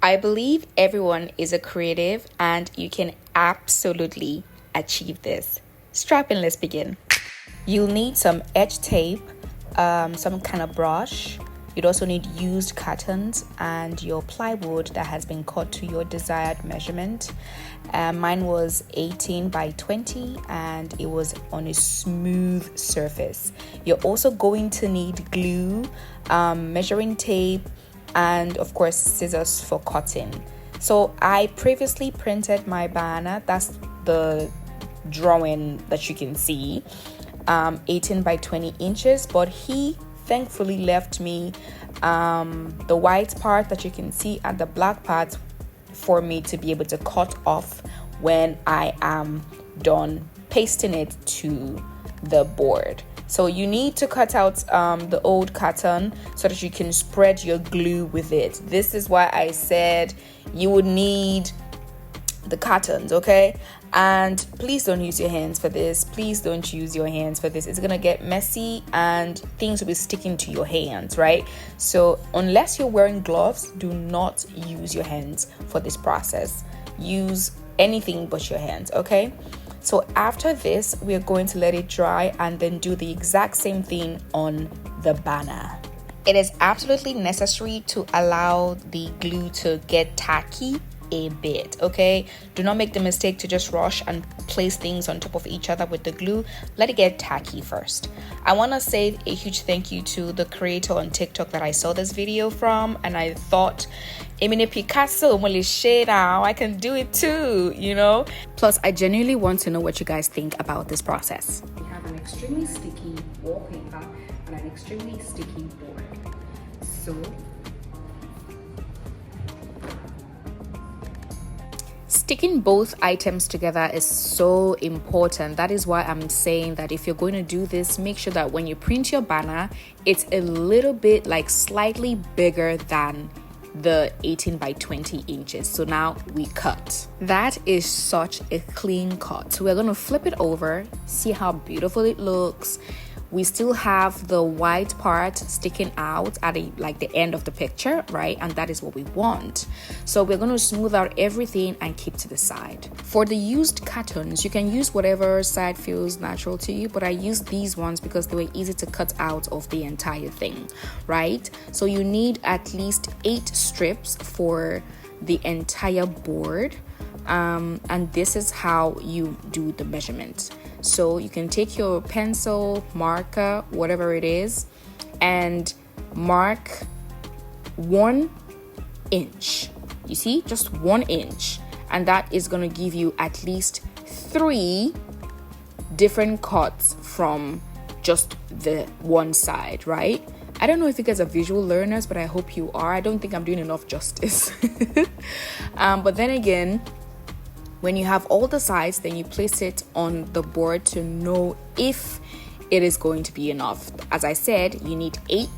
I believe everyone is a creative and you can absolutely achieve this. Strap in, let's begin. You'll need some edge tape, some kind of brush. You'd also need used cartons and your plywood that has been cut to your desired measurement. Mine was 18 by 20 and it was on a smooth surface. You're also going to need glue, measuring tape, and of course scissors for cutting. So I previously printed my banner, that's the drawing that you can see, 18 by 20 inches, but he thankfully left me the white part that you can see and the black part for me to be able to cut off when I am done pasting it to the board. So you need to cut out the old carton so that you can spread your glue with it. This is why I said you would need the cartons, okay? And please don't use your hands for this. Please don't use your hands for this. It's gonna get messy and things will be sticking to your hands, right? So unless you're wearing gloves, do not use your hands for this process. Use anything but your hands, okay? So after this, we're going to let it dry and then do the exact same thing on the banner. It is absolutely necessary to allow the glue to get tacky a bit, okay? Do not make the mistake to just rush and place things on top of each other with the glue. Let it get tacky first. I want to say a huge thank you to the creator on TikTok that I saw this video from, and I thought, Emine Picasso, I can do it too, you know? Plus, I genuinely want to know what you guys think about this process. We have an extremely sticky wallpaper and an extremely sticky board. So sticking both items together is so important. That is why I'm saying that if you're going to do this, make sure that when you print your banner, it's a little bit like slightly bigger than the 18 by 20 inches. So now we cut. That is such a clean cut. So we're going to flip it over, see how beautiful it looks. We still have the white part sticking out at the end of the picture, right? And that is what we want. So we're going to smooth out everything and keep to the side. For the used cartons, you can use whatever side feels natural to you, but I used these ones because they were easy to cut out of the entire thing, right? So you need at least 8 strips for the entire board. And this is how you do the measurement. So you can take your pencil, marker, whatever it is, and mark 1 inch. You see, just 1 inch, and that is going to give you at least 3 different cuts from just the one side, right? I don't know if you guys are visual learners, but I hope you are. I don't think I'm doing enough justice. But then again, when you have all the sides, then you place it on the board to know if it is going to be enough. As I said, you need 8,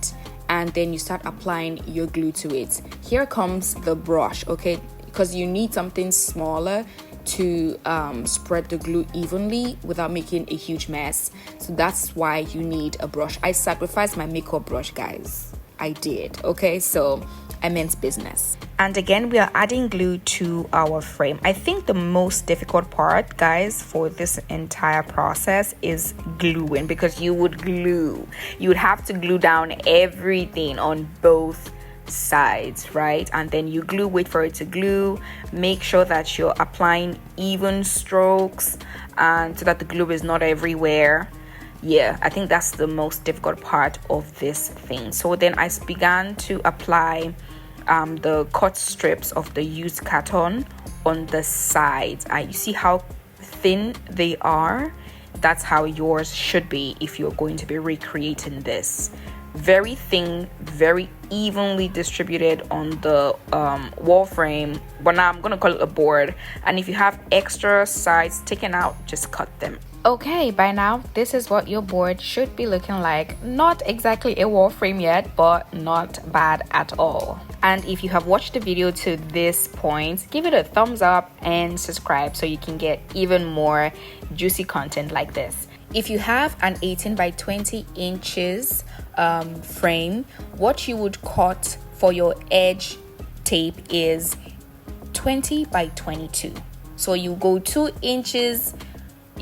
and then you start applying your glue to it. Here comes the brush, okay? Because you need something smaller to spread the glue evenly without making a huge mess. So that's why you need a brush. I sacrificed my makeup brush, guys. I did, okay? So I meant business. And again, we are adding glue to our frame. I think the most difficult part, guys, for this entire process is gluing, because you would have to glue down everything on both sides, right? And then you glue, wait for it to glue, make sure that you're applying even strokes and so that the glue is not everywhere. Yeah, I think that's the most difficult part of this thing. So then I began to apply the cut strips of the used carton on the sides. You see how thin they are? That's how yours should be if you're going to be recreating this. Very thin, very evenly distributed on the wall frame, but now I'm gonna call it a board. And if you have extra sides taken out, just cut them. Okay, by now this is what your board should be looking like. Not exactly a wall frame yet, but not bad at all. And if you have watched the video to this point, give it a thumbs up and subscribe so you can get even more juicy content like this. If you have an 18 by 20 inches frame, what you would cut for your edge tape is 20 by 22. So you go 2 inches,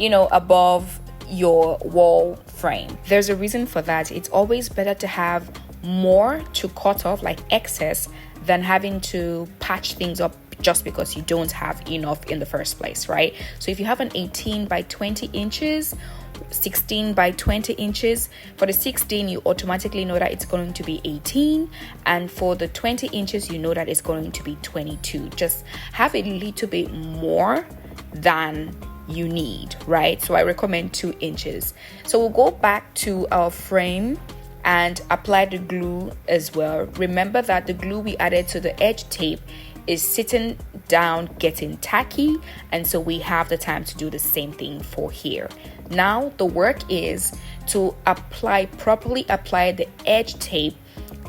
above your wall frame. There's a reason for that. It's always better to have more to cut off, like excess, than having to patch things up just because you don't have enough in the first place, right? So if you have an 18 by 20 inches, 16 by 20 inches, for the 16 you automatically know that it's going to be 18, and for the 20 inches you know that it's going to be 22. Just have a little bit more than you need, right? So I recommend 2 inches. So we'll go back to our frame and apply the glue as well. Remember that the glue we added to the edge tape is sitting down, getting tacky, and so we have the time to do the same thing for here. Now the work is to properly apply the edge tape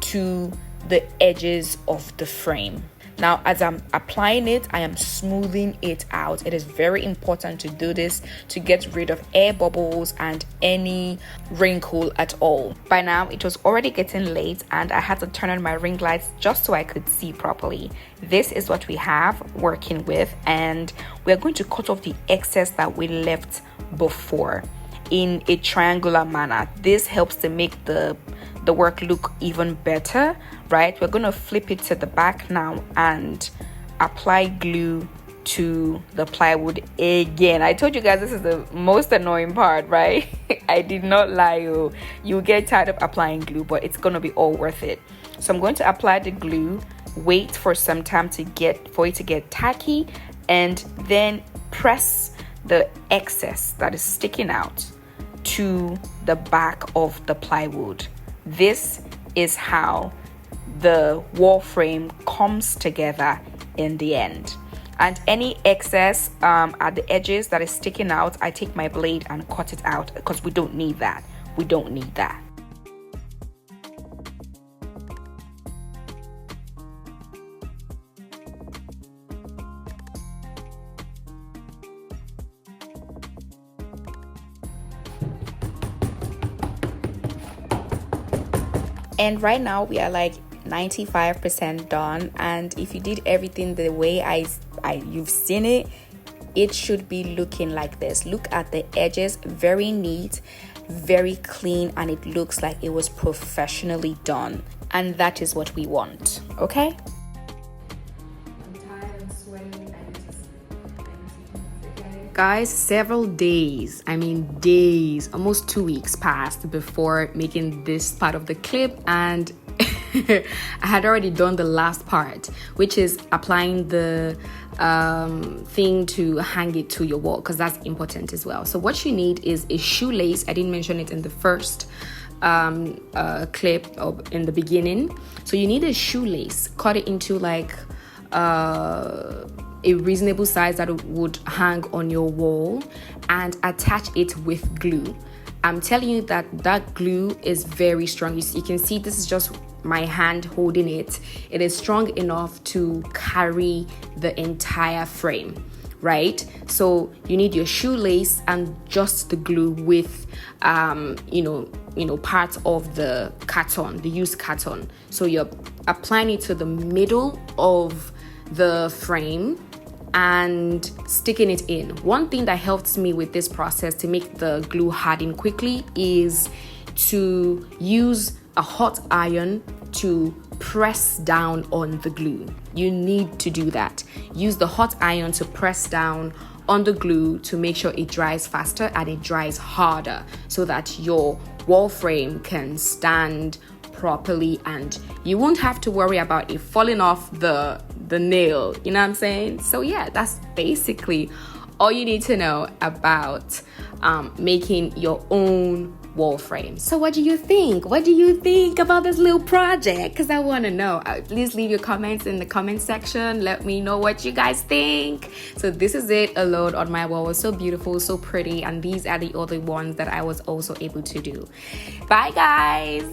to the edges of the frame. Now, as I'm applying it, I am smoothing it out. It is very important to do this to get rid of air bubbles and any wrinkle at all. By now, it was already getting late and I had to turn on my ring lights just so I could see properly. This is what we have working with, and we're going to cut off the excess that we left before in a triangular manner. This helps to make the work look even better, right? We're going to flip it to the back now and apply glue to the plywood again. I told you guys this is the most annoying part, right? I did not lie. You get tired of applying glue, but it's going to be all worth it. So I'm going to apply the glue, wait for some time for it to get tacky, and then press the excess that is sticking out to the back of the plywood. This is how the wall frame comes together in the end. And any excess at the edges that is sticking out, I take my blade and cut it out because we don't need that. We don't need that. And right now we are like 95% done, and if you did everything the way you've seen it, it should be looking like this. Look at the edges, very neat, very clean, and it looks like it was professionally done, and that is what we want. Okay, guys, several days, almost 2 weeks passed before making this part of the clip, and I had already done the last part, which is applying the thing to hang it to your wall, because that's important as well. So what you need is a shoelace. I didn't mention it in the first clip or in the beginning. So you need a shoelace. Cut it into like a reasonable size that it would hang on your wall, and attach it with glue. I'm telling you that glue is very strong. You can see this is just my hand holding it. It is strong enough to carry the entire frame, right? So you need your shoelace and just the glue with parts of the carton, the used carton. So you're applying it to the middle of the frame and sticking it in. One thing that helps me with this process to make the glue harden quickly is to use a hot iron to press down on the glue. You need to do that. Use the hot iron to press down on the glue to make sure it dries faster and it dries harder, so that your wall frame can stand properly and you won't have to worry about it falling off the nail, you know what I'm saying? So yeah, that's basically all you need to know about making your own wall frame. So what do you think? What do you think about this little project? Because I want to know. Please leave your comments in the comment section. Let me know what you guys think. So this is it alone on my wall. It's so beautiful, so pretty, and these are the other ones that I was also able to do. Bye guys.